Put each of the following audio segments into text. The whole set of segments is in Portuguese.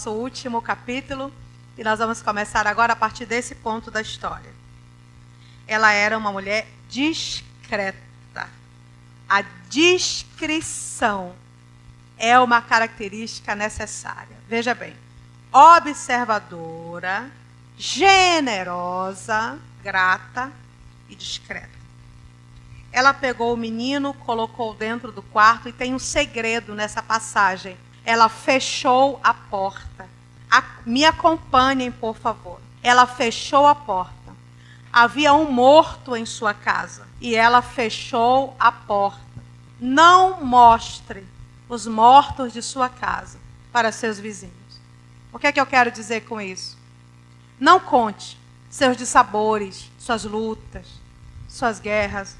nosso último capítulo e nós vamos começar agora a partir desse ponto da história. Ela era uma mulher discreta. A discrição é uma característica necessária. Veja bem, observadora, generosa, grata e discreta. Ela pegou o menino, colocou dentro do quarto e tem um segredo nessa passagem. Ela fechou a porta. Me acompanhem, por favor. Ela fechou a porta. Havia um morto em sua casa e ela fechou a porta. Não mostre os mortos de sua casa para seus vizinhos. O que é que eu quero dizer com isso? Não conte seus dissabores, suas lutas, suas guerras,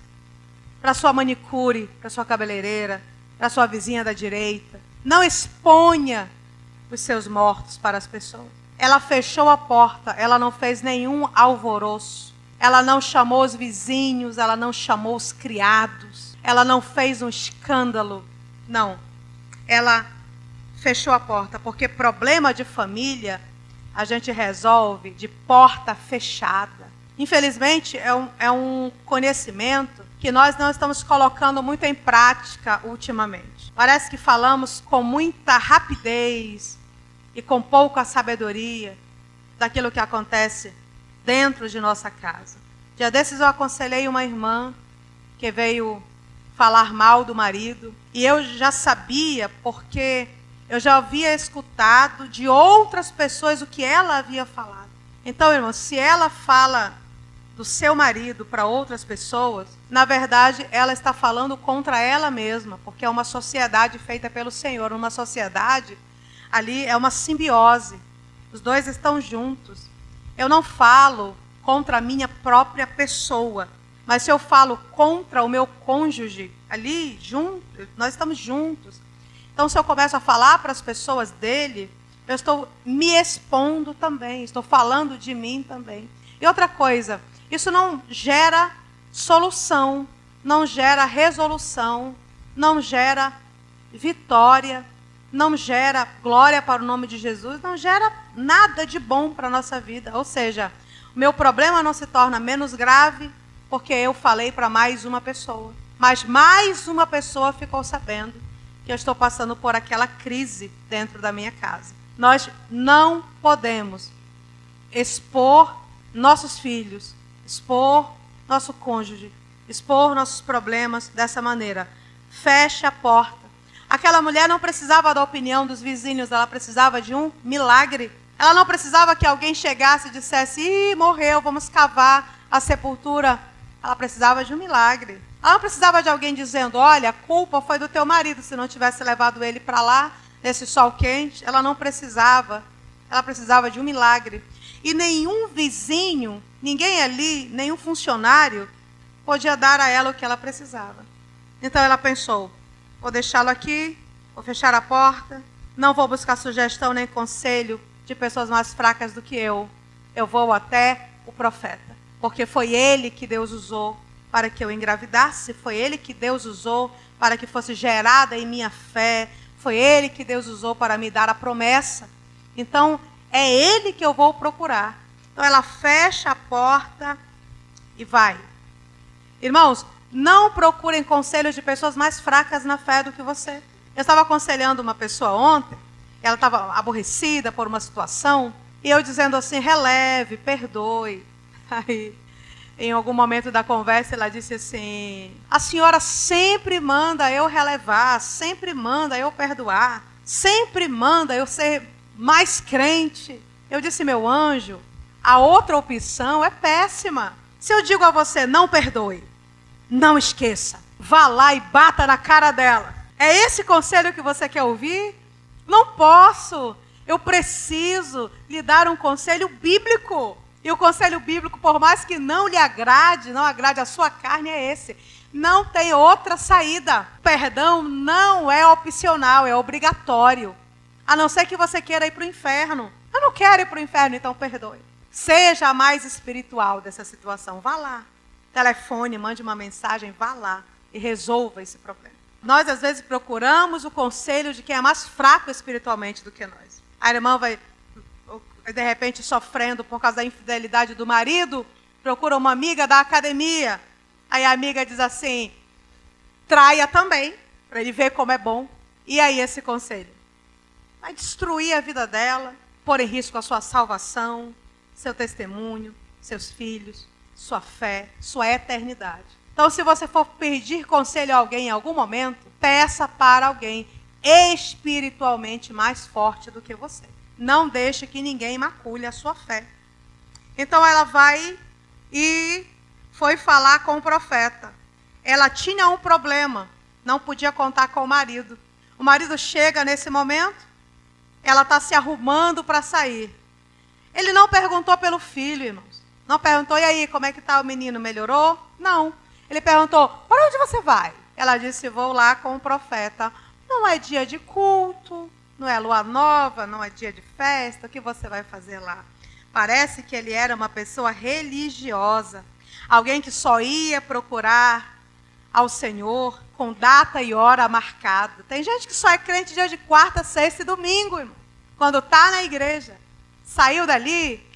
para sua manicure, para sua cabeleireira, para sua vizinha da direita. Não exponha os seus mortos para as pessoas. Ela fechou a porta, ela não fez nenhum alvoroço. Ela não chamou os vizinhos, ela não chamou os criados. Ela não fez um escândalo. Não. Ela fechou a porta, porque problema de família a gente resolve de porta fechada. Infelizmente, é um conhecimento que nós não estamos colocando muito em prática ultimamente. Parece que falamos com muita rapidez e com pouca sabedoria daquilo que acontece dentro de nossa casa. Dia desses eu aconselhei uma irmã que veio falar mal do marido e eu já sabia, porque eu já havia escutado de outras pessoas o que ela havia falado. Então, irmão, se ela fala do seu marido para outras pessoas, na verdade, ela está falando contra ela mesma, porque é uma sociedade feita pelo Senhor. Uma sociedade, ali é uma simbiose. Os dois estão juntos. Eu não falo contra a minha própria pessoa, mas se eu falo contra o meu cônjuge, ali, junto, nós estamos juntos. Então, se eu começo a falar para as pessoas dele, eu estou me expondo também, estou falando de mim também. E outra coisa, isso não gera solução, não gera resolução, não gera vitória, não gera glória para o nome de Jesus, não gera nada de bom para a nossa vida. Ou seja, o meu problema não se torna menos grave porque eu falei para mais uma pessoa. Mas mais uma pessoa ficou sabendo que eu estou passando por aquela crise dentro da minha casa. Nós não podemos expor nossos filhos, expor nosso cônjuge, expor nossos problemas dessa maneira. Feche a porta. Aquela mulher não precisava da opinião dos vizinhos, ela precisava de um milagre. Ela não precisava que alguém chegasse e dissesse: "Ih, morreu, vamos cavar a sepultura". Ela precisava de um milagre. Ela não precisava de alguém dizendo: "Olha, a culpa foi do teu marido, se não tivesse levado ele para lá, nesse sol quente". Ela não precisava. Ela precisava de um milagre. E nenhum vizinho, ninguém ali, nenhum funcionário, podia dar a ela o que ela precisava. Então ela pensou: vou deixá-lo aqui, vou fechar a porta, não vou buscar sugestão nem conselho de pessoas mais fracas do que eu. Eu vou até o profeta, porque foi ele que Deus usou para que eu engravidasse, foi ele que Deus usou para que fosse gerada em minha fé, foi ele que Deus usou para me dar a promessa. Então, é ele que eu vou procurar. Então, ela fecha a porta e vai. Irmãos, não procurem conselhos de pessoas mais fracas na fé do que você. Eu estava aconselhando uma pessoa ontem, ela estava aborrecida por uma situação, e eu dizendo assim: releve, perdoe. Aí, em algum momento da conversa, ela disse assim: a senhora sempre manda eu relevar, sempre manda eu perdoar, sempre manda eu ser mais crente. Eu disse: meu anjo, a outra opção é péssima. Se eu digo a você: não perdoe, não esqueça, vá lá e bata na cara dela, é esse conselho que você quer ouvir? Não posso. Eu preciso lhe dar um conselho bíblico. E o conselho bíblico, por mais que não lhe agrade, não agrade a sua carne, é esse. Não tem outra saída. Perdão não é opcional, é obrigatório. A não ser que você queira ir para o inferno. Eu não quero ir para o inferno, então perdoe. Seja a mais espiritual dessa situação. Vá lá. Telefone, mande uma mensagem, vá lá e resolva esse problema. Nós, às vezes, procuramos o conselho de quem é mais fraco espiritualmente do que nós. A irmã vai, de repente, sofrendo por causa da infidelidade do marido, procura uma amiga da academia. Aí a amiga diz assim, traia também, para ele ver como é bom. E aí esse conselho? Vai destruir a vida dela, pôr em risco a sua salvação, seu testemunho, seus filhos, sua fé, sua eternidade. Então, se você for pedir conselho a alguém em algum momento, peça para alguém espiritualmente mais forte do que você. Não deixe que ninguém macule a sua fé. Então, ela vai e foi falar com o profeta. Ela tinha um problema, não podia contar com o marido. O marido chega nesse momento, ela está se arrumando para sair. Ele não perguntou pelo filho, irmãos. Não perguntou, e aí, como é que está o menino? Melhorou? Não. Ele perguntou, para onde você vai? Ela disse, vou lá com o profeta. Não é dia de culto, não é lua nova, não é dia de festa, o que você vai fazer lá? Parece que ele era uma pessoa religiosa. Alguém que só ia procurar ao Senhor com data e hora marcada. Tem gente que só é crente dia de quarta, sexta e domingo, irmão. Quando está na igreja. Saiu dali,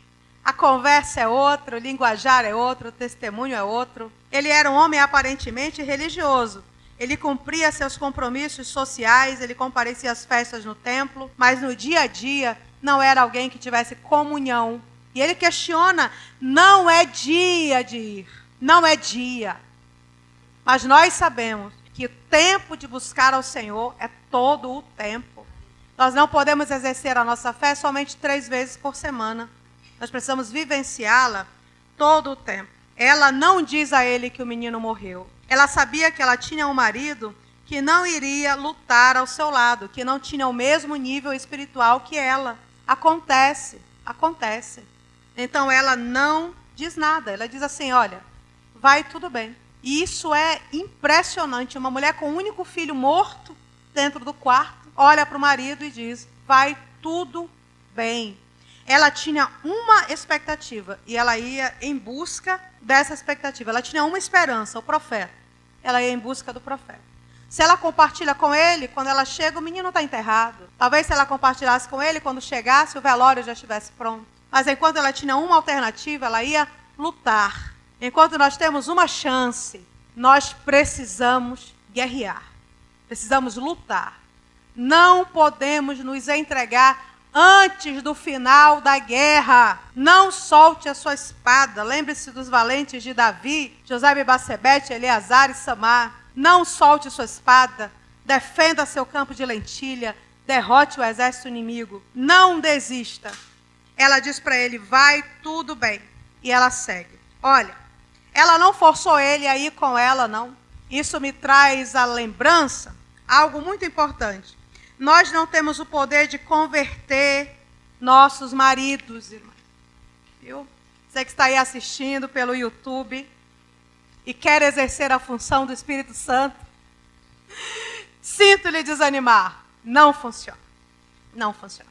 a conversa é outra, o linguajar é outro, o testemunho é outro. Ele era um homem aparentemente religioso. Ele cumpria seus compromissos sociais, ele comparecia às festas no templo, mas no dia a dia não era alguém que tivesse comunhão. E ele questiona, não é dia de ir, não é dia. Mas nós sabemos que o tempo de buscar ao Senhor é todo o tempo. Nós não podemos exercer a nossa fé somente 3 vezes por semana. Nós precisamos vivenciá-la todo o tempo. Ela não diz a ele que o menino morreu. Ela sabia que ela tinha um marido que não iria lutar ao seu lado, que não tinha o mesmo nível espiritual que ela. Acontece. Então ela não diz nada. Ela diz assim, olha, vai tudo bem. E isso é impressionante. Uma mulher com um único filho morto dentro do quarto, olha para o marido e diz, vai tudo bem. Ela tinha uma expectativa e ela ia em busca dessa expectativa. Ela tinha uma esperança, o profeta. Ela ia em busca do profeta. Se ela compartilha com ele, quando ela chega, o menino está enterrado. Talvez se ela compartilhasse com ele, quando chegasse, o velório já estivesse pronto. Mas enquanto ela tinha uma alternativa, ela ia lutar. Enquanto nós temos uma chance, nós precisamos guerrear. Precisamos lutar. Não podemos nos entregar antes do final da guerra. Não solte a sua espada. Lembre-se dos valentes de Davi, José, Batsebete, Eleazar e Samar. Não solte sua espada. Defenda seu campo de lentilha. Derrote o exército inimigo. Não desista. Ela diz para ele, vai tudo bem. E ela segue. Olha, ela não forçou ele a ir com ela, não. Isso me traz a lembrança, algo muito importante. Nós não temos o poder de converter nossos maridos, irmãos. Viu? Você que está aí assistindo pelo YouTube e quer exercer a função do Espírito Santo, sinto lhe desanimar. Não funciona. Não funciona.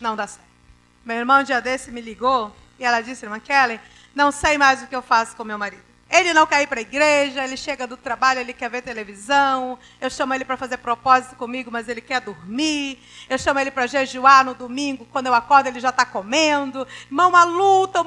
Não dá certo. Meu irmão, um dia desse, me ligou e ela disse, irmã Kellen, não sei mais o que eu faço com meu marido. Ele não quer ir para a igreja, ele chega do trabalho, ele quer ver televisão. Eu chamo ele para fazer propósito comigo, mas ele quer dormir. Eu chamo ele para jejuar no domingo, quando eu acordo ele já está comendo. Irmão, uma luta.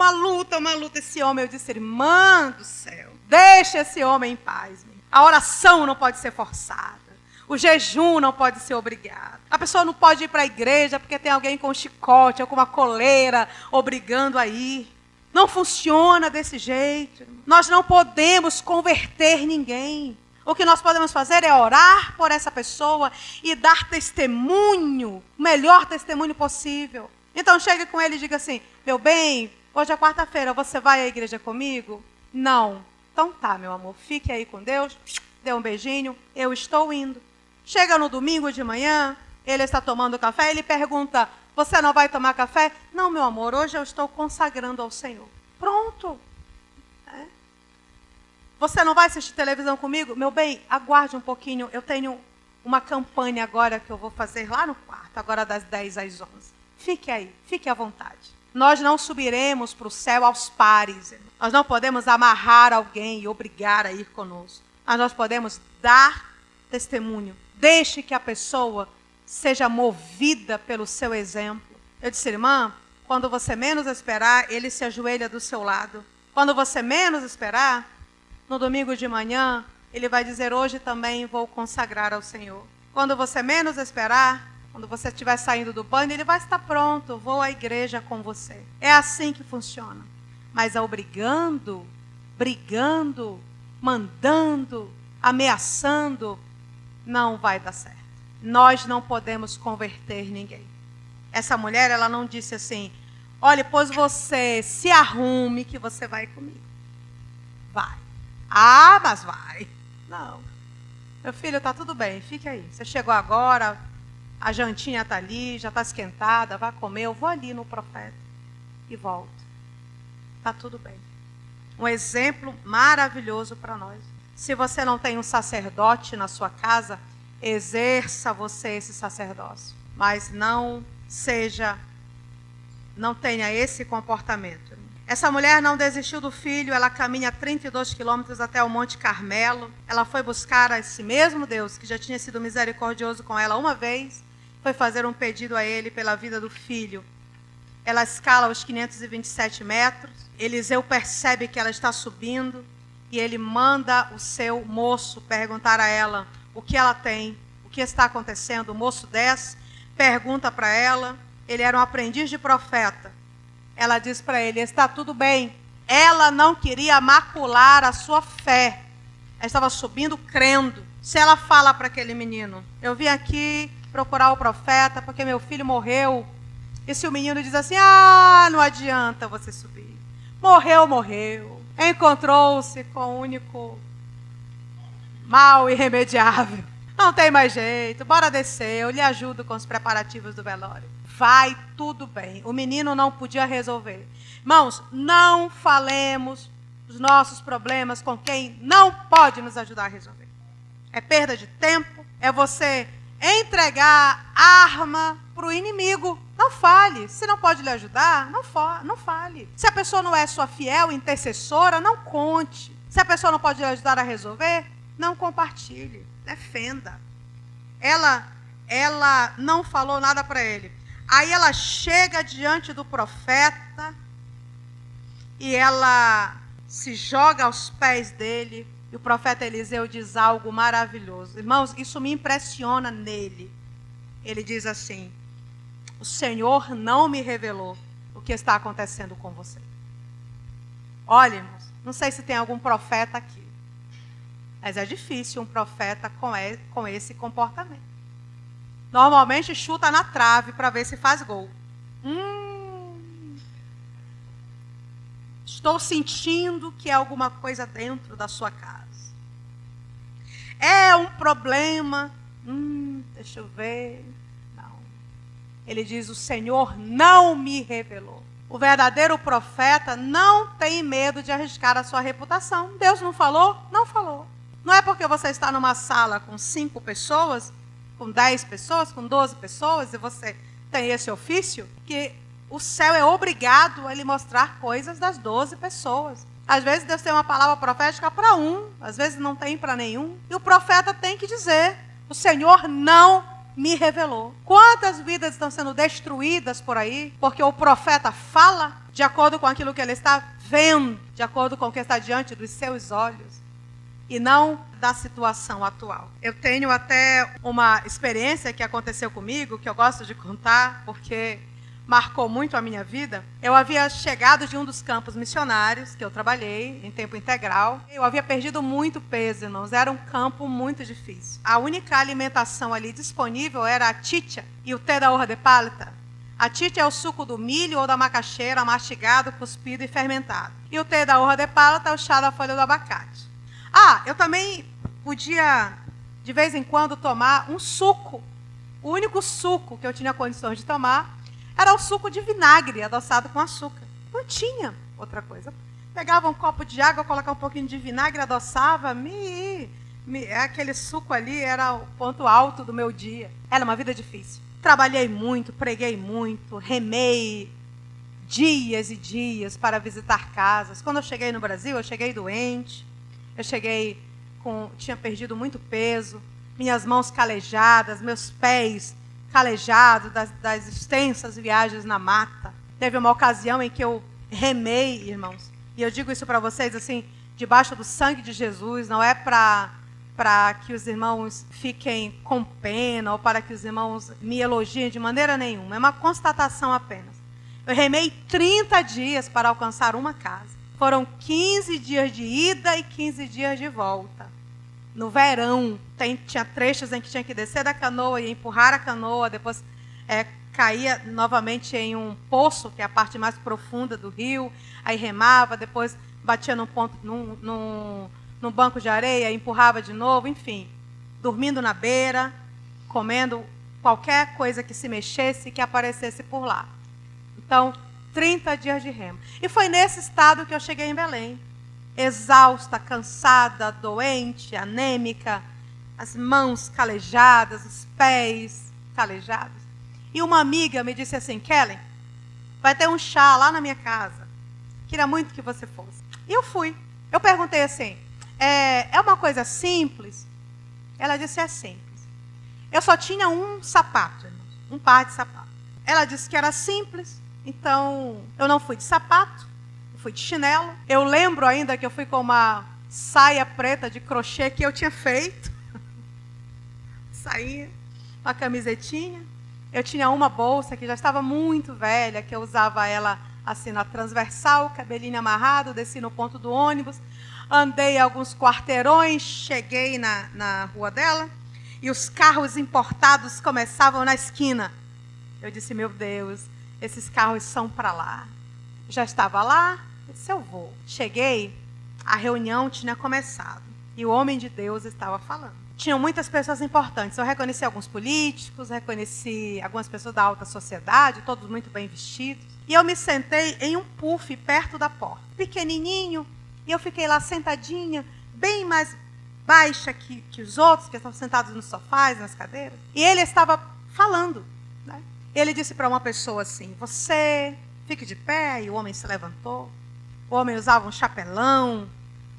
Esse homem, eu disse, irmã do céu, deixa esse homem em paz. A oração não pode ser forçada. O jejum não pode ser obrigado. A pessoa não pode ir para a igreja porque tem alguém com um chicote ou com uma coleira obrigando a ir. Não funciona desse jeito. Nós não podemos converter ninguém. O que nós podemos fazer é orar por essa pessoa e dar testemunho, o melhor testemunho possível. Então chegue com ele e diga assim, meu bem, hoje é quarta-feira, você vai à igreja comigo? Não. Então tá, meu amor, fique aí com Deus, dê um beijinho, eu estou indo. Chega no domingo de manhã, ele está tomando café, ele pergunta, você não vai tomar café? Não, meu amor, hoje eu estou consagrando ao Senhor. Pronto. Você não vai assistir televisão comigo? Meu bem, aguarde um pouquinho. Eu tenho uma campanha agora que eu vou fazer lá no quarto, agora das 10 às 11. Fique aí, fique à vontade. Nós não subiremos para o céu aos pares. Nós não podemos amarrar alguém e obrigar a ir conosco. Mas nós podemos dar testemunho. Deixe que a pessoa seja movida pelo seu exemplo. Eu disse, irmã, quando você menos esperar, ele se ajoelha do seu lado. Quando você menos esperar, no domingo de manhã, ele vai dizer, hoje também vou consagrar ao Senhor. Quando você menos esperar, quando você estiver saindo do banho, ele vai estar pronto, vou à igreja com você. É assim que funciona. Mas obrigando, brigando, mandando, ameaçando, não vai dar certo. Nós não podemos converter ninguém. Essa mulher, ela não disse assim, olha, pois você se arrume que você vai comigo. Vai. Ah, mas vai. Não. Meu filho, tá tudo bem, fique aí. Você chegou agora, a jantinha está ali, já está esquentada, vai comer, eu vou ali no profeta e volto. Está tudo bem. Um exemplo maravilhoso para nós. Se você não tem um sacerdote na sua casa, exerça você esse sacerdócio. Mas não tenha esse comportamento. Essa mulher não desistiu do filho, ela caminha 32 quilômetros até o Monte Carmelo. Ela foi buscar esse mesmo Deus, que já tinha sido misericordioso com ela uma vez, foi fazer um pedido a ele pela vida do filho. Ela escala os 527 metros, Eliseu percebe que ela está subindo, e ele manda o seu moço perguntar a ela o que ela tem, o que está acontecendo. O moço desce, pergunta para ela, ele era um aprendiz de profeta. Ela diz para ele, está tudo bem. Ela não queria macular a sua fé. Ela estava subindo crendo. Se ela fala para aquele menino, eu vim aqui procurar o profeta porque meu filho morreu. E se o menino diz assim, não adianta você subir. Morreu, morreu. Encontrou-se com o único mal irremediável. Não tem mais jeito, bora descer, eu lhe ajudo com os preparativos do velório. Vai tudo bem. O menino não podia resolver. Irmãos, não falemos os nossos problemas com quem não pode nos ajudar a resolver. É perda de tempo, é você entregar arma para o inimigo. Não fale. Se não pode lhe ajudar, não fale. Se a pessoa não é sua fiel intercessora, não conte. Se a pessoa não pode lhe ajudar a resolver, não compartilhe. Defenda. Ela não falou nada para ele. Aí ela chega diante do profeta e ela se joga aos pés dele. E o profeta Eliseu diz algo maravilhoso. Irmãos, isso me impressiona nele. Ele diz assim, o Senhor não me revelou o que está acontecendo com você. Olha, irmãos, não sei se tem algum profeta aqui, mas é difícil um profeta com esse comportamento. Normalmente chuta na trave para ver se faz gol. Estou sentindo que é alguma coisa dentro da sua casa. É um problema. Deixa eu ver. Não. Ele diz, o Senhor não me revelou. O verdadeiro profeta não tem medo de arriscar a sua reputação. Deus não falou? Não falou. Não é porque você está numa sala com 5 pessoas, com 10 pessoas, com 12 pessoas, e você tem esse ofício, que o céu é obrigado a lhe mostrar coisas das 12 pessoas. Às vezes Deus tem uma palavra profética para um, às vezes não tem para nenhum. E o profeta tem que dizer, o Senhor não me revelou. Quantas vidas estão sendo destruídas por aí, porque o profeta fala de acordo com aquilo que ele está vendo, de acordo com o que está diante dos seus olhos, e não da situação atual. Eu tenho até uma experiência que aconteceu comigo, que eu gosto de contar, porque marcou muito a minha vida. Eu havia chegado de um dos campos missionários que eu trabalhei em tempo integral. Eu havia perdido muito peso, irmãos. Era um campo muito difícil. A única alimentação ali disponível era a chicha e o té da hoja de palta. A chicha é o suco do milho ou da macaxeira mastigado, cuspido e fermentado. E o té da hoja de palta é o chá da folha do abacate. Eu também podia, de vez em quando, tomar um suco. O único suco que eu tinha condições de tomar era o suco de vinagre adoçado com açúcar. Não tinha outra coisa. Pegava um copo de água, colocava um pouquinho de vinagre, adoçava. Aquele suco ali era o ponto alto do meu dia. Era uma vida difícil. Trabalhei muito, preguei muito, remei dias e dias para visitar casas. Quando eu cheguei no Brasil, eu cheguei doente. Eu tinha perdido muito peso, minhas mãos calejadas, meus pés calejado das extensas viagens na mata. Teve uma ocasião em que eu remei, irmãos, e eu digo isso para vocês assim, debaixo do sangue de Jesus, não é para que os irmãos fiquem com pena ou para que os irmãos me elogiem de maneira nenhuma, é uma constatação apenas. Eu remei 30 dias para alcançar uma casa. Foram 15 dias de ida e 15 dias de volta. No verão, tinha trechos em que tinha que descer da canoa e empurrar a canoa, depois caía novamente em um poço, que é a parte mais profunda do rio, aí remava, depois batia num banco de areia, empurrava de novo, enfim, dormindo na beira, comendo qualquer coisa que se mexesse, que aparecesse por lá. Então, 30 dias de remo. E foi nesse estado que eu cheguei em Belém. Exausta, cansada, doente, anêmica, as mãos calejadas, os pés calejados. E uma amiga me disse assim, Kellen, vai ter um chá lá na minha casa. Queria muito que você fosse. E eu fui. Eu perguntei assim, é uma coisa simples? Ela disse, é simples. Eu só tinha um sapato, um par de sapato. Ela disse que era simples, então eu não fui de sapato, eu fui de chinelo. Eu lembro ainda que eu fui com uma saia preta de crochê que eu tinha feito. Sainha, uma camisetinha. Eu tinha uma bolsa que já estava muito velha, que eu usava ela assim na transversal, cabelinho amarrado, desci no ponto do ônibus, andei alguns quarteirões, cheguei na rua dela, e os carros importados começavam na esquina. Eu disse, meu Deus, esses carros são para lá. Já estava lá, eu disse, eu vou. Cheguei, a reunião tinha começado, e o homem de Deus estava falando. Tinham muitas pessoas importantes. Eu reconheci alguns políticos, reconheci algumas pessoas da alta sociedade, todos muito bem vestidos. E eu me sentei em um puff perto da porta, pequenininho, e eu fiquei lá sentadinha, bem mais baixa que os outros, que estavam sentados nos sofás, nas cadeiras. E ele estava falando, né? Ele disse para uma pessoa assim, você fique de pé, e o homem se levantou. O homem usava um chapelão,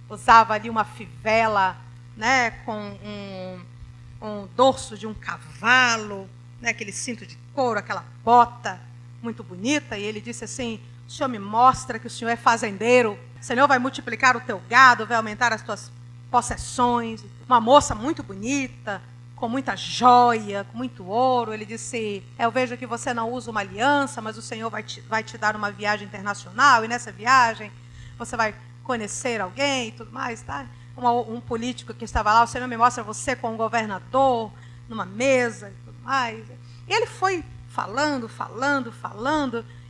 usava ali uma fivela, né, com um dorso de um cavalo, né, aquele cinto de couro, aquela bota muito bonita. E ele disse assim, o Senhor me mostra que o Senhor é fazendeiro, o Senhor vai multiplicar o teu gado, vai aumentar as tuas possessões. Uma moça muito bonita, com muita joia, com muito ouro. Ele disse, eu vejo que você não usa uma aliança, mas o Senhor vai te dar uma viagem internacional, e nessa viagem você vai conhecer alguém e tudo mais, tá? Um político que estava lá, o Senhor me mostra você com um governador, numa mesa e tudo mais. E ele foi falando,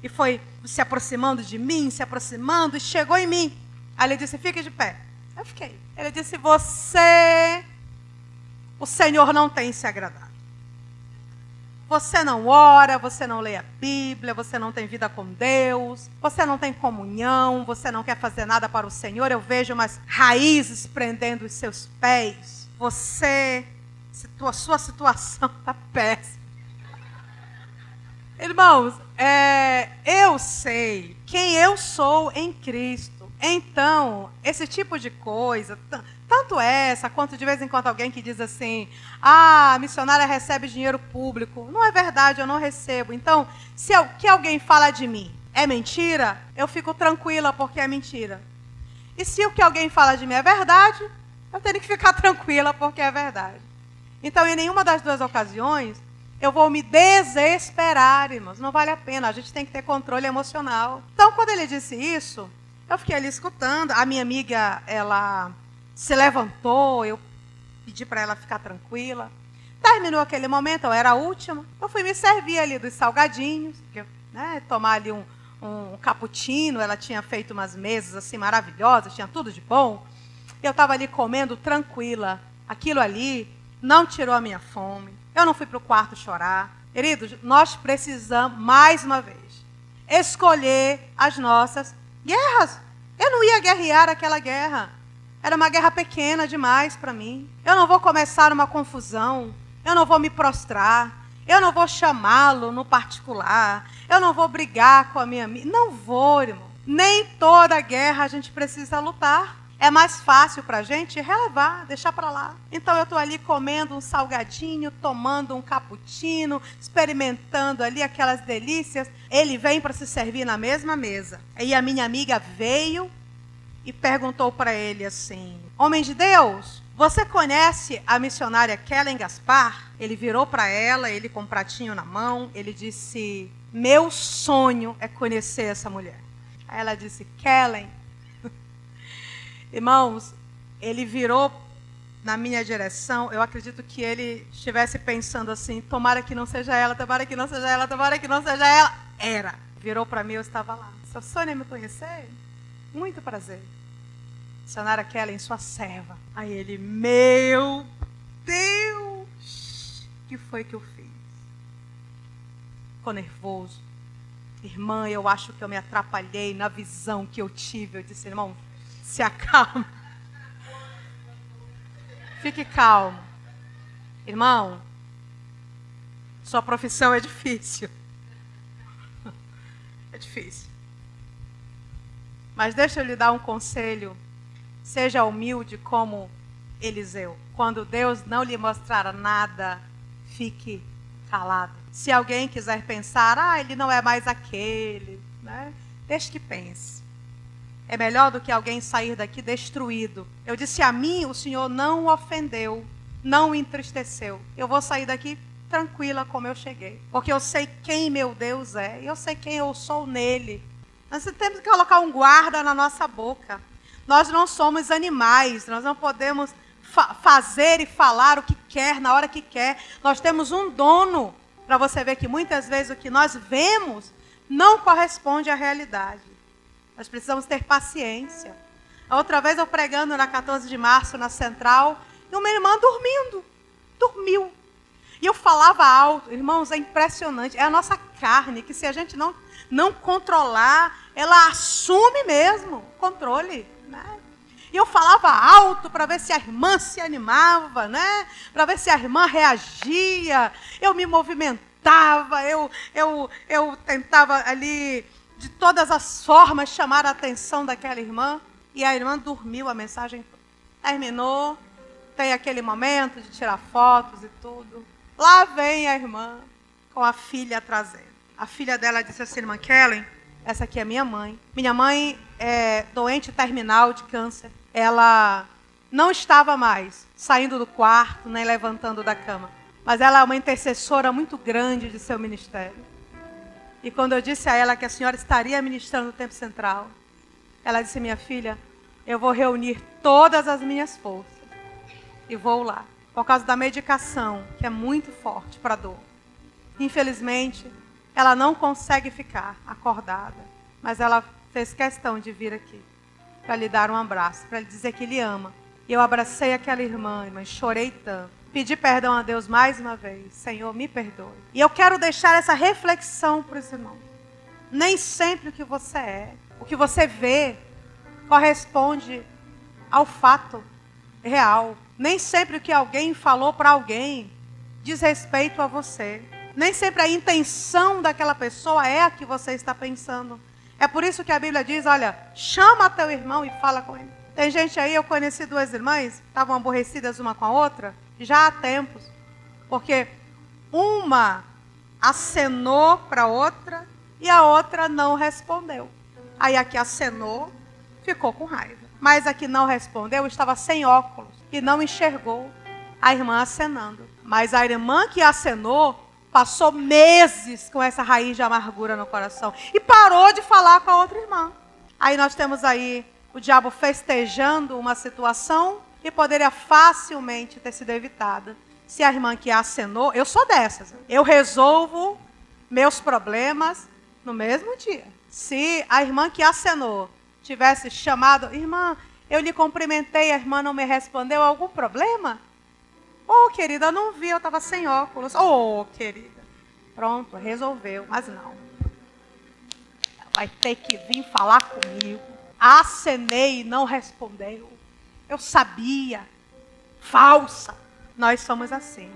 e foi se aproximando de mim, se aproximando, e chegou em mim. Aí ele disse, fique de pé. Eu fiquei. Ele disse, o Senhor não tem se agradado. Você não ora, você não lê a Bíblia, você não tem vida com Deus, você não tem comunhão, você não quer fazer nada para o Senhor. Eu vejo umas raízes prendendo os seus pés. A sua situação está péssima. Irmãos, eu sei quem eu sou em Cristo. Então, esse tipo de coisa, tanto essa, quanto de vez em quando alguém que diz assim, a missionária recebe dinheiro público. Não é verdade, eu não recebo. Então, se o que alguém fala de mim é mentira, eu fico tranquila porque é mentira. E se o que alguém fala de mim é verdade, eu tenho que ficar tranquila porque é verdade. Então, em nenhuma das duas ocasiões, eu vou me desesperar, irmãos. Não vale a pena, a gente tem que ter controle emocional. Então, quando ele disse isso, eu fiquei ali escutando. A minha amiga, ela se levantou, eu pedi para ela ficar tranquila. Terminou aquele momento, eu era a última. Eu fui me servir ali dos salgadinhos, tomar ali um cappuccino. Ela tinha feito umas mesas assim maravilhosas, tinha tudo de bom. Eu estava ali comendo tranquila. Aquilo ali não tirou a minha fome. Eu não fui para o quarto chorar. Queridos, nós precisamos, mais uma vez, escolher as nossas guerras. Eu não ia guerrear aquela guerra. Era uma guerra pequena demais para mim. Eu não vou começar uma confusão. Eu não vou me prostrar. Eu não vou chamá-lo no particular. Eu não vou brigar com a minha amiga. Não vou, irmão. Nem toda guerra a gente precisa lutar. é mais fácil para a gente relevar, deixar para lá. Então eu estou ali comendo um salgadinho, tomando um cappuccino, experimentando ali aquelas delícias. Ele vem para se servir na mesma mesa. E a minha amiga veio e perguntou para ele assim: homem de Deus, você conhece a missionária Kellen Gaspar? Ele virou para ela, ele com um pratinho na mão, ele disse: meu sonho é conhecer essa mulher. Aí ela disse: Kellen. Irmãos, ele virou na minha direção. Eu acredito que ele estivesse pensando assim: tomara que não seja ela, tomara que não seja ela, tomara que não seja ela. Era. Virou para mim, eu estava lá. Seu sonho é me conhecer? Muito prazer. Missionária Kellen, sua serva. Aí ele: meu Deus, o que foi que eu fiz? Ficou nervoso. Irmã, eu acho que eu me atrapalhei na visão que eu tive. Eu disse: irmão, se acalma. Fique calmo. Irmão, sua profissão é difícil. É difícil. Mas deixa eu lhe dar um conselho. Seja humilde como Eliseu. Quando Deus não lhe mostrar nada, fique calado. Se alguém quiser pensar: ele não é mais aquele, né? Deixe que pense. É melhor do que alguém sair daqui destruído. Eu disse: a mim o Senhor não o ofendeu, não o entristeceu. Eu vou sair daqui tranquila como eu cheguei. Porque eu sei quem meu Deus é. E eu sei quem eu sou nele. Nós temos que colocar um guarda na nossa boca. Nós não somos animais. Nós não podemos fazer e falar o que quer, na hora que quer. Nós temos um dono. Para você ver que muitas vezes o que nós vemos não corresponde à realidade. Nós precisamos ter paciência. A outra vez eu pregando na 14 de março, na Central, e uma irmã dormiu. E eu falava alto. Irmãos, é impressionante. É a nossa carne, que se a gente não controlar, ela assume mesmo o controle, né? E eu falava alto para ver se a irmã se animava, né? Para ver se a irmã reagia. Eu me movimentava, eu tentava ali, de todas as formas, chamar a atenção daquela irmã. E a irmã dormiu, a mensagem terminou. Tem aquele momento de tirar fotos e tudo. Lá vem a irmã com a filha trazendo. A filha dela disse assim: irmã Kellen, essa aqui é minha mãe. Minha mãe é doente terminal de câncer. Ela não estava mais saindo do quarto, nem levantando da cama. Mas ela é uma intercessora muito grande de seu ministério. E quando eu disse a ela que a senhora estaria ministrando no Tempo Central, ela disse: minha filha, eu vou reunir todas as minhas forças e vou lá. Por causa da medicação, que é muito forte para a dor. Infelizmente, ela não consegue ficar acordada. Mas ela fez questão de vir aqui para lhe dar um abraço, para lhe dizer que lhe ama. E eu abracei aquela irmã, mas chorei tanto. Pedi perdão a Deus mais uma vez. Senhor, me perdoe. E eu quero deixar essa reflexão para os irmãos. Nem sempre o que você é, o que você vê, corresponde ao fato real. Nem sempre o que alguém falou para alguém diz respeito a você. Nem sempre a intenção daquela pessoa é a que você está pensando. É por isso que a Bíblia diz: olha, chama teu irmão e fala com ele. Tem gente aí, eu conheci duas irmãs, estavam aborrecidas uma com a outra, já há tempos. Porque uma acenou para a outra e a outra não respondeu. Aí a que acenou ficou com raiva. Mas a que não respondeu estava sem óculos e não enxergou a irmã acenando. Mas a irmã que acenou passou meses com essa raiz de amargura no coração e parou de falar com a outra irmã. Aí nós temos aí o diabo festejando uma situação que poderia facilmente ter sido evitada. Se a irmã que acenou, eu sou dessas, eu resolvo meus problemas no mesmo dia. Se a irmã que acenou tivesse chamado: irmã, eu lhe cumprimentei, a irmã não me respondeu, algum problema? Oh, querida, eu não vi, eu estava sem óculos. Oh, querida. Pronto, resolveu, mas não. Vai ter que vir falar comigo. Acenei e não respondeu. Eu sabia. Falsa. Nós somos assim.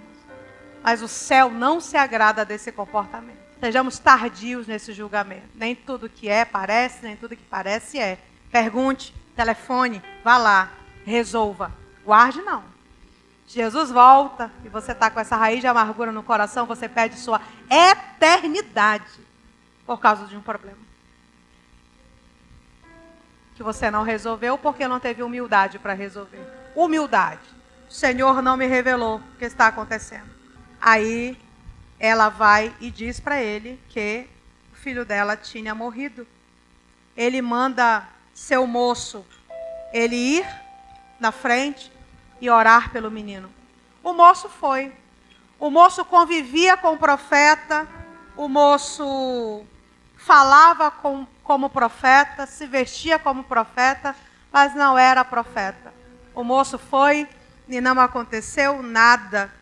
Mas o céu não se agrada desse comportamento. Sejamos tardios nesse julgamento. Nem tudo que é parece, nem tudo que parece é. Pergunte, telefone, Vá lá, resolva. Guarde não. Jesus volta e você está com essa raiz de amargura no coração, você perde sua eternidade por causa de um problema que você não resolveu porque não teve humildade para resolver. Humildade. O Senhor não me revelou o que está acontecendo. Aí ela vai e diz para ele que o filho dela tinha morrido. Ele manda seu moço ele ir na frente e orar pelo menino. O moço foi. O moço convivia com o profeta. O moço falava como profeta, se vestia como profeta, mas não era profeta. O moço foi e não aconteceu nada.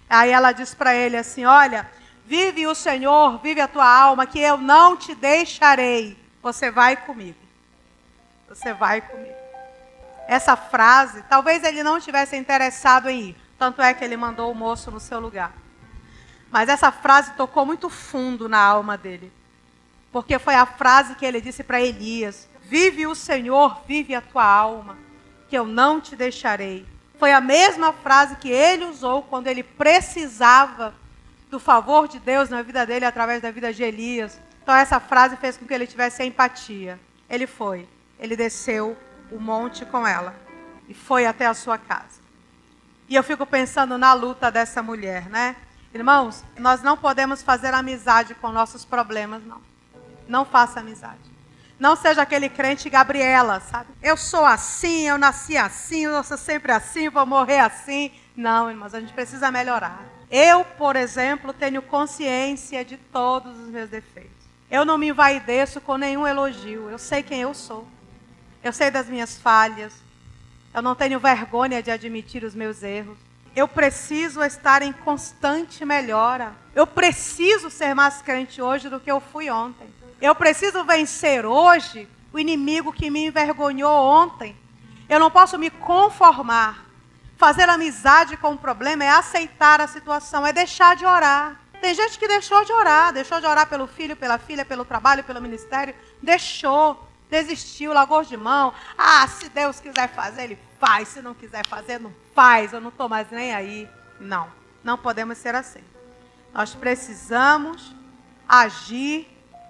Aí ela diz para ele assim, olha, vive o Senhor, vive a tua alma, que eu não te deixarei. Você vai comigo. Você vai comigo. Essa frase, talvez ele não tivesse interessado em ir. Tanto é que ele mandou o moço no seu lugar. Mas essa frase tocou muito fundo na alma dele. Porque foi a frase que ele disse para Elias. Vive o Senhor, vive a tua alma, que eu não te deixarei. Foi a mesma frase que ele usou quando ele precisava do favor de Deus na vida dele, através da vida de Elias. Então essa frase fez com que ele tivesse empatia. Ele foi, ele desceu o monte com ela e foi até a sua casa. E eu fico pensando na luta dessa mulher, né? Irmãos, nós não podemos fazer amizade com nossos problemas, não. Não faça amizade. Não seja aquele crente Gabriela, sabe? Eu sou assim, eu nasci assim, eu sou sempre assim, vou morrer assim. Não, irmãos, a gente precisa melhorar. Eu, por exemplo, tenho consciência de todos os meus defeitos. Eu não me envaideço com nenhum elogio. Eu sei quem eu sou. Eu sei das minhas falhas. Eu não tenho vergonha de admitir os meus erros. Eu preciso estar em constante melhora. Eu preciso ser mais crente hoje do que eu fui ontem. Eu preciso vencer hoje o inimigo que me envergonhou ontem. Eu não posso me conformar. Fazer amizade com o problema é aceitar a situação, é deixar de orar. Tem gente que deixou de orar pelo filho, pela filha, pelo trabalho, pelo ministério. Desistiu, largou de mão. Ah, se Deus quiser fazer, Ele faz. Se não quiser fazer, não faz. Eu não estou mais nem aí. Não, não podemos ser assim. Nós precisamos agir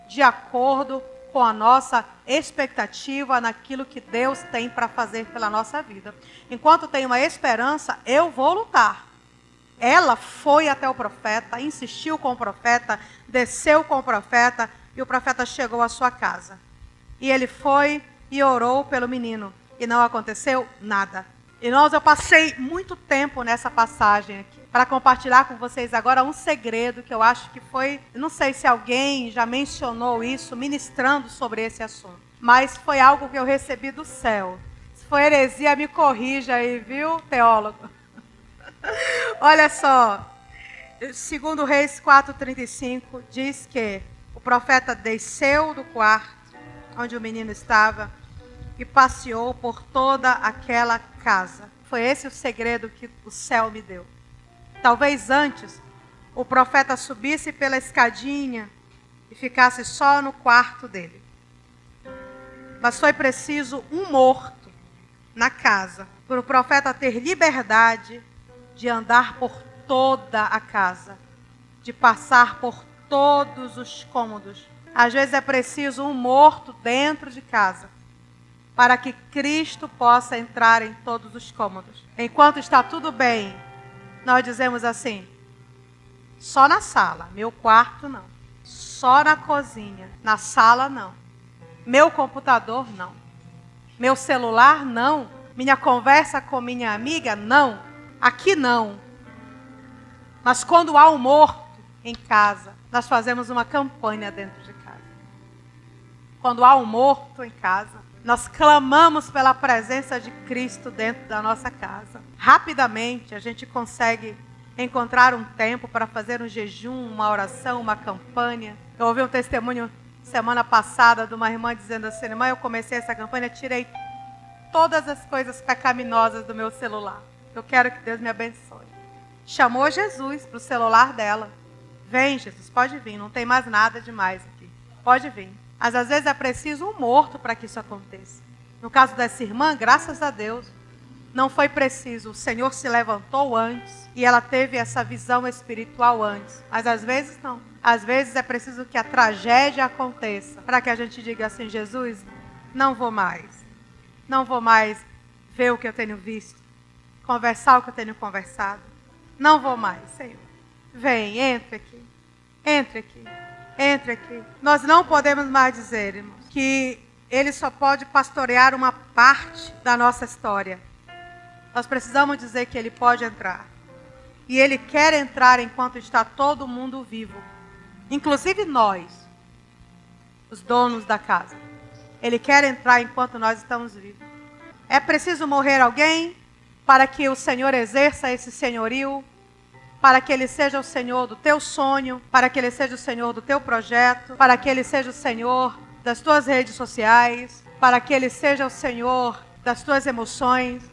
de acordo com a nossa expectativa naquilo que Deus tem para fazer pela nossa vida. Enquanto tem uma esperança, eu vou lutar. Ela foi até o profeta, insistiu com o profeta, desceu com o profeta e o profeta chegou à sua casa. E ele foi e orou pelo menino. E não aconteceu nada. Irmãos, eu passei muito tempo nessa passagem aqui para compartilhar com vocês agora um segredo que eu acho que foi, não sei se alguém já mencionou isso, ministrando sobre esse assunto. Mas foi algo que eu recebi do céu. Se for heresia, me corrija aí, viu, teólogo? Olha só, 2 Reis 4:35 diz que o profeta desceu do quarto onde o menino estava e passeou por toda aquela casa. Foi esse o segredo que o céu me deu. Talvez antes o profeta subisse pela escadinha e ficasse só no quarto dele. Mas foi preciso um morto na casa para o profeta ter liberdade de andar por toda a casa, de passar por todos os cômodos. Às vezes é preciso um morto dentro de casa para que Cristo possa entrar em todos os cômodos. Enquanto está tudo bem, nós dizemos assim, só na sala, meu quarto não. Só na cozinha, na sala não. Meu computador não. Meu celular não. Minha conversa com minha amiga não. Aqui não. Mas quando há um morto em casa, nós fazemos uma campanha dentro de casa. Quando há um morto em casa, nós clamamos pela presença de Cristo dentro da nossa casa. Rapidamente a gente consegue encontrar um tempo para fazer um jejum, uma oração, uma campanha. Eu ouvi um testemunho semana passada de uma irmã dizendo assim, irmã, eu comecei essa campanha, tirei todas as coisas pecaminosas do meu celular. Eu quero que Deus me abençoe. Chamou Jesus para o celular dela. Vem, Jesus, pode vir, não tem mais nada demais aqui. Pode vir. Mas às vezes é preciso um morto para que isso aconteça. No caso dessa irmã, graças a Deus, não foi preciso. O Senhor se levantou antes e ela teve essa visão espiritual antes. Mas às vezes não. Às vezes é preciso que a tragédia aconteça para que a gente diga assim: Jesus, não vou mais. Não vou mais ver o que eu tenho visto, conversar o que eu tenho conversado. Não vou mais, Senhor. Vem, entre aqui. Entre aqui. Entre aqui. Nós não podemos mais dizer, irmãos, que Ele só pode pastorear uma parte da nossa história. Nós precisamos dizer que Ele pode entrar. E Ele quer entrar enquanto está todo mundo vivo. Inclusive nós, os donos da casa. Ele quer entrar enquanto nós estamos vivos. É preciso morrer alguém para que o Senhor exerça esse senhorio, para que Ele seja o Senhor do teu sonho, para que Ele seja o Senhor do teu projeto, para que Ele seja o Senhor das tuas redes sociais, para que Ele seja o Senhor das tuas emoções,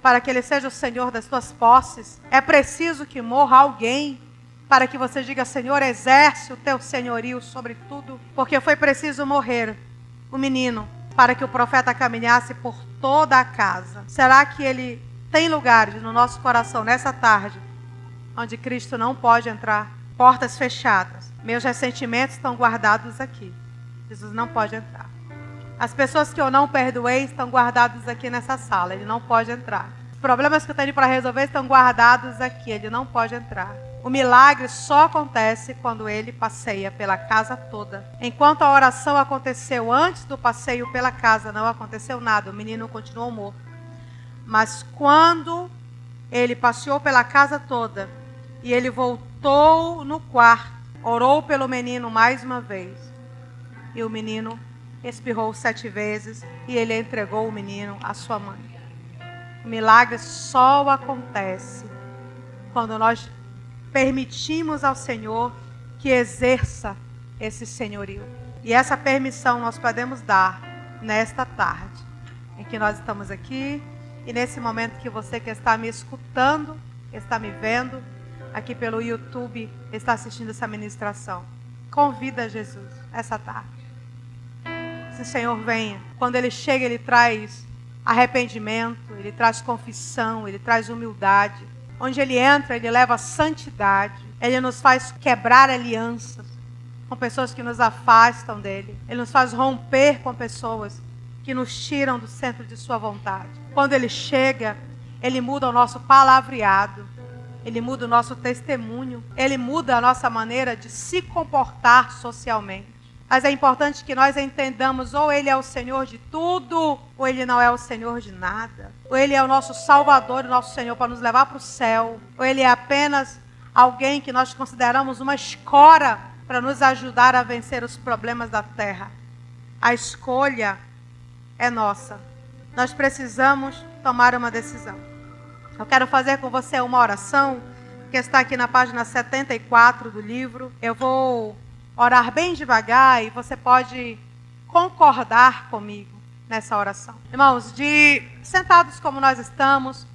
para que Ele seja o Senhor das tuas posses. É preciso que morra alguém para que você diga: Senhor, exerce o teu senhorio sobre tudo, porque foi preciso morrer o menino para que o profeta caminhasse por toda a casa. Será que Ele tem lugares no nosso coração nessa tarde onde Cristo não pode entrar? Portas fechadas. Meus ressentimentos estão guardados aqui. Jesus não pode entrar. As pessoas que eu não perdoei estão guardadas aqui nessa sala. Ele não pode entrar. Os problemas que eu tenho para resolver estão guardados aqui. Ele não pode entrar. O milagre só acontece quando Ele passeia pela casa toda. Enquanto a oração aconteceu antes do passeio pela casa, não aconteceu nada. O menino continuou morto. Mas quando Ele passeou pela casa toda e Ele voltou no quarto, orou pelo menino mais uma vez. E o menino espirrou 7 vezes e Ele entregou o menino à sua mãe. O milagre só acontece quando nós permitimos ao Senhor que exerça esse senhorio. E essa permissão nós podemos dar nesta tarde, em que nós estamos aqui, e nesse momento que você que está me escutando, está me vendo, aqui pelo YouTube, está assistindo essa ministração. Convida Jesus essa tarde. Se o Senhor venha. Quando Ele chega, Ele traz arrependimento, Ele traz confissão, Ele traz humildade. Onde Ele entra, Ele leva santidade. Ele nos faz quebrar alianças com pessoas que nos afastam dEle. Ele nos faz romper com pessoas que nos tiram do centro de sua vontade. Quando Ele chega, Ele muda o nosso palavreado. Ele muda o nosso testemunho. Ele muda a nossa maneira de se comportar socialmente. Mas é importante que nós entendamos: ou Ele é o Senhor de tudo, ou Ele não é o Senhor de nada. Ou Ele é o nosso Salvador e nosso Senhor para nos levar para o céu. Ou Ele é apenas alguém que nós consideramos uma escora para nos ajudar a vencer os problemas da terra. A escolha é nossa. Nós precisamos tomar uma decisão. Eu quero fazer com você uma oração que está aqui na página 74 do livro. Eu vou orar bem devagar e você pode concordar comigo nessa oração. Irmãos, sentados como nós estamos,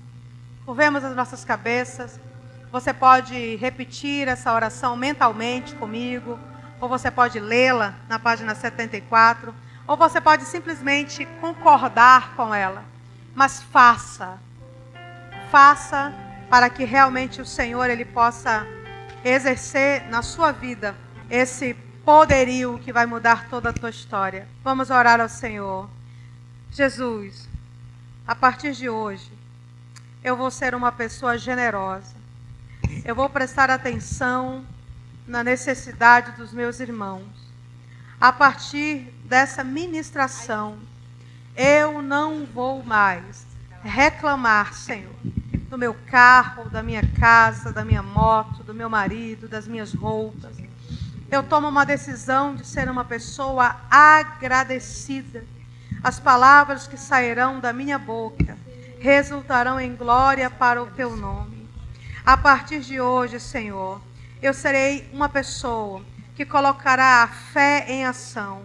curvemos as nossas cabeças. Você pode repetir essa oração mentalmente comigo, ou você pode lê-la na página 74, ou você pode simplesmente concordar com ela. Mas faça para que realmente o Senhor Ele possa exercer na sua vida esse poderio que vai mudar toda a tua história. Vamos orar ao Senhor. Jesus, a partir de hoje, eu vou ser uma pessoa generosa. Eu vou prestar atenção na necessidade dos meus irmãos. A partir dessa ministração, eu não vou mais reclamar, Senhor, do meu carro, da minha casa, da minha moto, do meu marido, das minhas roupas. Eu tomo uma decisão de ser uma pessoa agradecida. As palavras que sairão da minha boca resultarão em glória para o teu nome. A partir de hoje, Senhor, eu serei uma pessoa que colocará a fé em ação.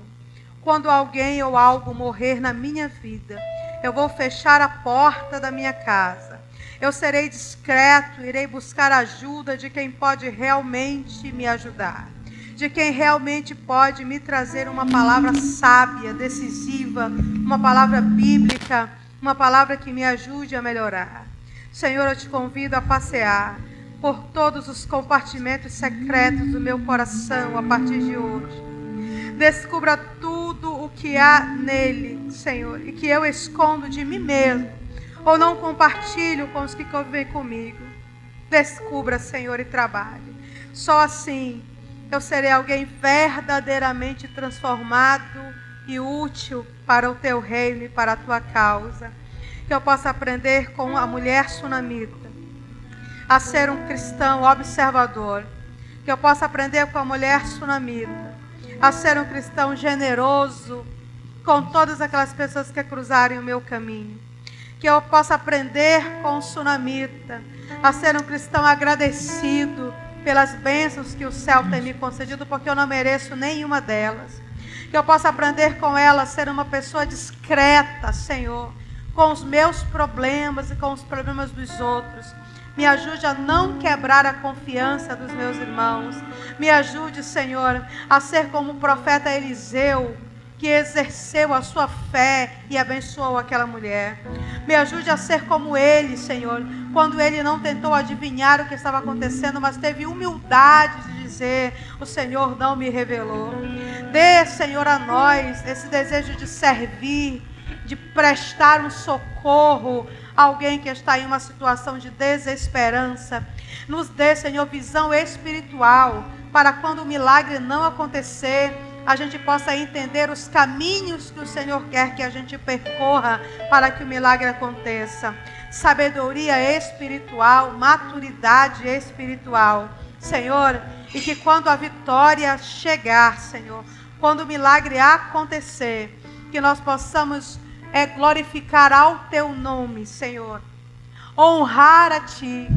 Quando alguém ou algo morrer na minha vida, eu vou fechar a porta da minha casa. Eu serei discreto, irei buscar a ajuda de quem pode realmente me ajudar. de quem realmente pode me trazer uma palavra sábia, decisiva, uma palavra bíblica, uma palavra que me ajude a melhorar. Senhor, eu te convido a passear por todos os compartimentos secretos do meu coração a partir de hoje. Descubra tudo o que há nele, Senhor, e que eu escondo de mim mesmo, ou não compartilho com os que convivem comigo. Descubra, Senhor, e trabalhe. Só assim eu serei alguém verdadeiramente transformado e útil para o teu reino e para a tua causa. Que eu possa aprender com a mulher sunamita a ser um cristão observador. Que eu possa aprender com a mulher sunamita a ser um cristão generoso com todas aquelas pessoas que cruzarem o meu caminho. Que eu possa aprender com o sunamita a ser um cristão agradecido pelas bênçãos que o céu tem me concedido, porque eu não mereço nenhuma delas. Que eu possa aprender com ela a ser uma pessoa discreta, Senhor, com os meus problemas e com os problemas dos outros. Me ajude a não quebrar a confiança dos meus irmãos. Me ajude, Senhor, a ser como o profeta Eliseu, que exerceu a sua fé e abençoou aquela mulher. Me ajude a ser como ele, Senhor, quando ele não tentou adivinhar o que estava acontecendo, mas teve humildade de dizer: o Senhor não me revelou. Dê, Senhor, a nós esse desejo de servir, de prestar um socorro a alguém que está em uma situação de desesperança. Nos dê, Senhor, visão espiritual, para quando o milagre não acontecer, a gente possa entender os caminhos que o Senhor quer que a gente percorra para que o milagre aconteça. Sabedoria espiritual, maturidade espiritual, Senhor, e que quando a vitória chegar, Senhor, quando o milagre acontecer, que nós possamos glorificar ao teu nome, Senhor, honrar a ti,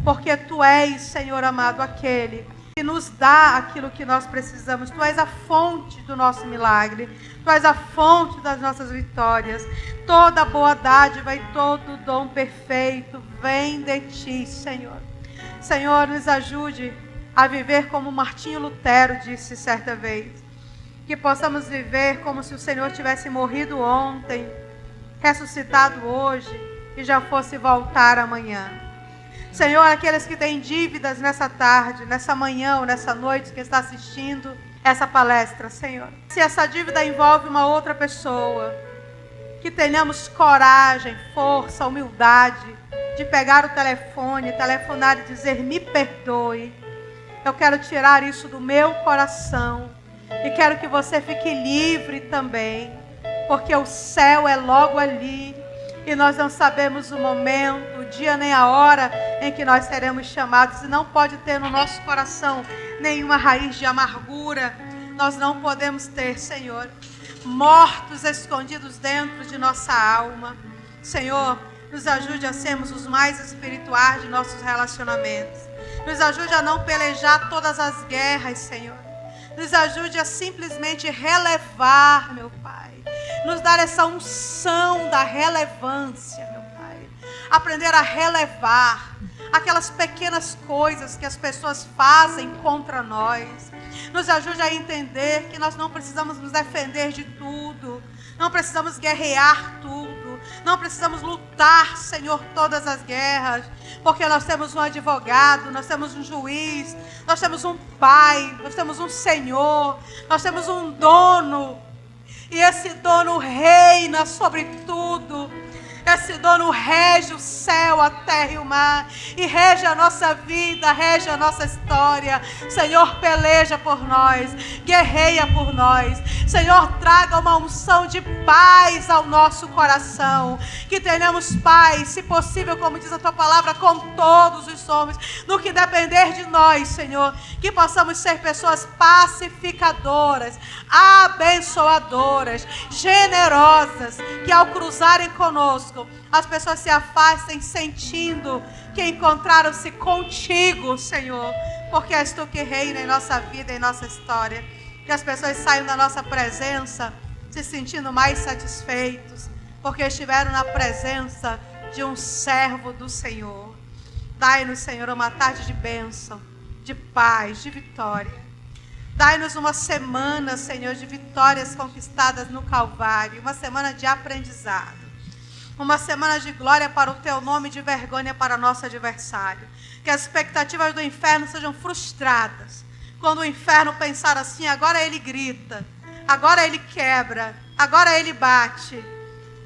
porque tu és, Senhor amado, aquele que nos dá aquilo que nós precisamos. Tu és a fonte do nosso milagre. Tu és a fonte das nossas vitórias. Toda boa dádiva e todo dom perfeito vem de ti, Senhor. Senhor, nos ajude a viver como Martinho Lutero disse certa vez. Que possamos viver como se o Senhor tivesse morrido ontem, ressuscitado hoje e já fosse voltar amanhã. Senhor, aqueles que têm dívidas nessa tarde, nessa manhã ou nessa noite que está assistindo essa palestra, Senhor. Se essa dívida envolve uma outra pessoa, que tenhamos coragem, força, humildade de pegar o telefone, telefonar e dizer: me perdoe. Eu quero tirar isso do meu coração e quero que você fique livre também, porque o céu é logo ali. E nós não sabemos o momento, o dia nem a hora em que nós seremos chamados. E não pode ter no nosso coração nenhuma raiz de amargura. Nós não podemos ter, Senhor, mortos escondidos dentro de nossa alma. Senhor, nos ajude a sermos os mais espirituais de nossos relacionamentos. Nos ajude a não pelejar todas as guerras, Senhor. Nos ajude a simplesmente relevar, meu Pai. Nos dar essa unção da relevância, meu Pai. Aprender a relevar aquelas pequenas coisas que as pessoas fazem contra nós. Nos ajude a entender que nós não precisamos nos defender de tudo. Não precisamos guerrear tudo. Não precisamos lutar, Senhor, todas as guerras. Porque nós temos um advogado, nós temos um juiz, nós temos um pai, nós temos um Senhor, nós temos um dono. E esse dono reina sobre tudo. Esse dono rege o céu, a terra e o mar. E rege a nossa vida, rege a nossa história. Senhor, peleja por nós. Guerreia por nós. Senhor, traga uma unção de paz ao nosso coração. Que tenhamos paz, se possível, como diz a tua palavra, com todos os homens. No que depender de nós, Senhor. Que possamos ser pessoas pacificadoras, abençoadoras, generosas. Que ao cruzarem conosco, as pessoas se afastem sentindo que encontraram-se contigo, Senhor, porque és tu que reina em nossa vida, em nossa história. Que as pessoas saiam da nossa presença se sentindo mais satisfeitos, porque estiveram na presença de um servo do Senhor. Dai-nos, Senhor, uma tarde de bênção, de paz, de vitória. Dai-nos uma semana, Senhor, de vitórias conquistadas no Calvário, uma semana de aprendizado, uma semana de glória para o Teu nome e de vergonha para nosso adversário. Que as expectativas do inferno sejam frustradas. Quando o inferno pensar assim, agora ele grita, agora ele quebra, agora ele bate.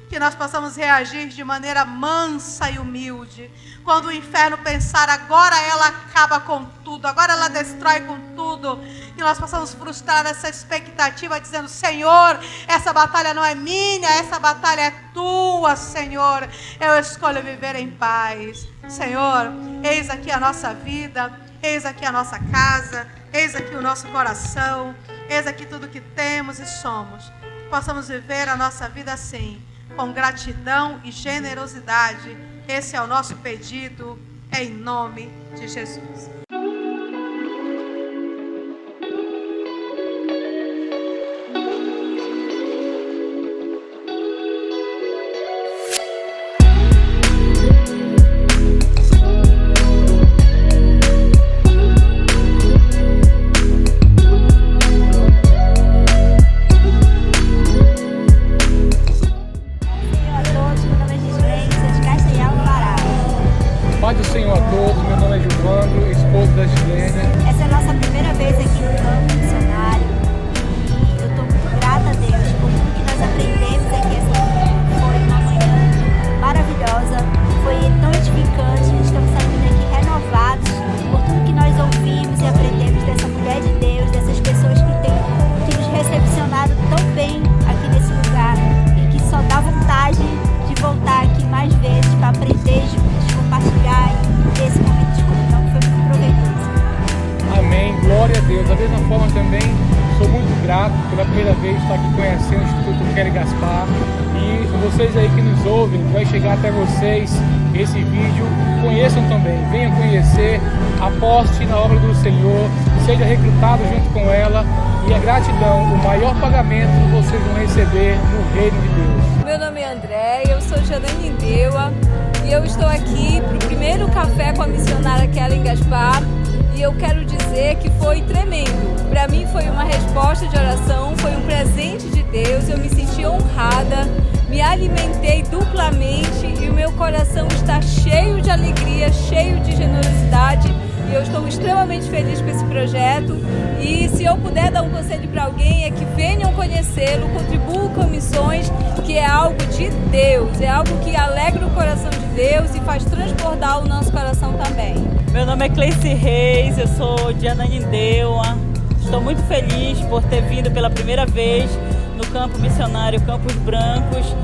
Que nós possamos reagir de maneira mansa e humilde. Quando o inferno pensar, agora ela acaba com tudo, agora ela destrói com tudo. Que nós possamos frustrar essa expectativa, dizendo: Senhor, essa batalha não é minha, essa batalha é tua, Senhor. Eu escolho viver em paz. Senhor, eis aqui a nossa vida, eis aqui a nossa casa, eis aqui o nosso coração, eis aqui tudo que temos e somos. Que possamos viver a nossa vida assim, com gratidão e generosidade. Esse é o nosso pedido, em nome de Jesus. Paz do Senhor a todos, meu nome é Gilvando, esposo da Gilênia. Essa é a nossa primeira vez aqui no campo missionário e eu estou muito grata a Deus por tudo que nós aprendemos aqui. Foi uma manhã maravilhosa, foi tão edificante, estamos saindo aqui renovados por tudo que nós ouvimos e aprendemos dessa mulher de Deus, dessas pessoas que nos recepcionaram tão bem aqui nesse lugar e que só dá vontade de voltar aqui mais vezes para aprender juntos, compartilhar e ter esse momento de comunhão que foi muito proveitoso. Amém, glória a Deus. Da mesma forma também, sou muito grato pela primeira vez estar aqui conhecendo o Instituto Kelly Gaspar. E vocês aí que nos ouvem, vai chegar até vocês esse vídeo. Conheçam também, venham conhecer, aposte na obra do Senhor, seja recrutado junto com ela. E a gratidão, o maior pagamento vocês vão receber no reino de Deus. Meu nome é André, eu sou de Ananindeua e eu estou aqui para o primeiro café com a missionária Kelly Gaspar e eu quero dizer que foi tremendo. Para mim foi uma resposta de oração, foi um presente de Deus, eu me senti honrada, me alimentei duplamente e o meu coração está cheio de alegria, cheio de generosidade. E eu estou extremamente feliz com esse projeto e se eu puder dar um conselho para alguém é que venham conhecê-lo, contribuam com missões, que é algo de Deus, é algo que alegra o coração de Deus e faz transbordar o nosso coração também. Meu nome é Cleice Reis, eu sou de Ananindeua, estou muito feliz por ter vindo pela primeira vez no campo missionário Campos Brancos.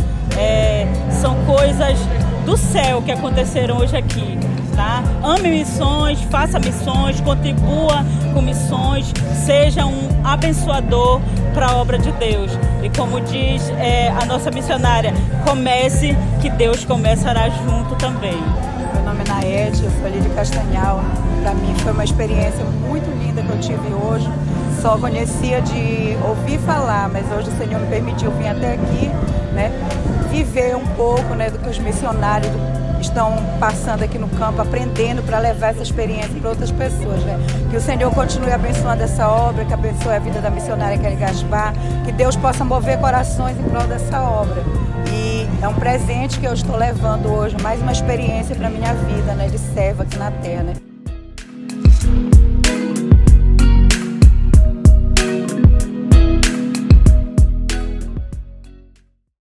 São coisas do céu que aconteceram hoje aqui. Tá? Ame missões, faça missões, contribua com missões, seja um abençoador para a obra de Deus. E como diz a nossa missionária, comece que Deus começará junto também. Meu nome é Naede, eu sou ali de Castanhal. Para mim foi uma experiência muito linda que eu tive hoje. Só conhecia de ouvir falar, mas hoje o Senhor me permitiu vir até aqui, né, viver um pouco, né, do que os missionários estão passando aqui no campo, aprendendo para levar essa experiência para outras pessoas, né? Que o Senhor continue abençoando essa obra, que abençoe a vida da missionária Kelly Gaspar, que Deus possa mover corações em prol dessa obra. E é um presente que eu estou levando hoje, mais uma experiência para a minha vida, né, de serva aqui na terra, né?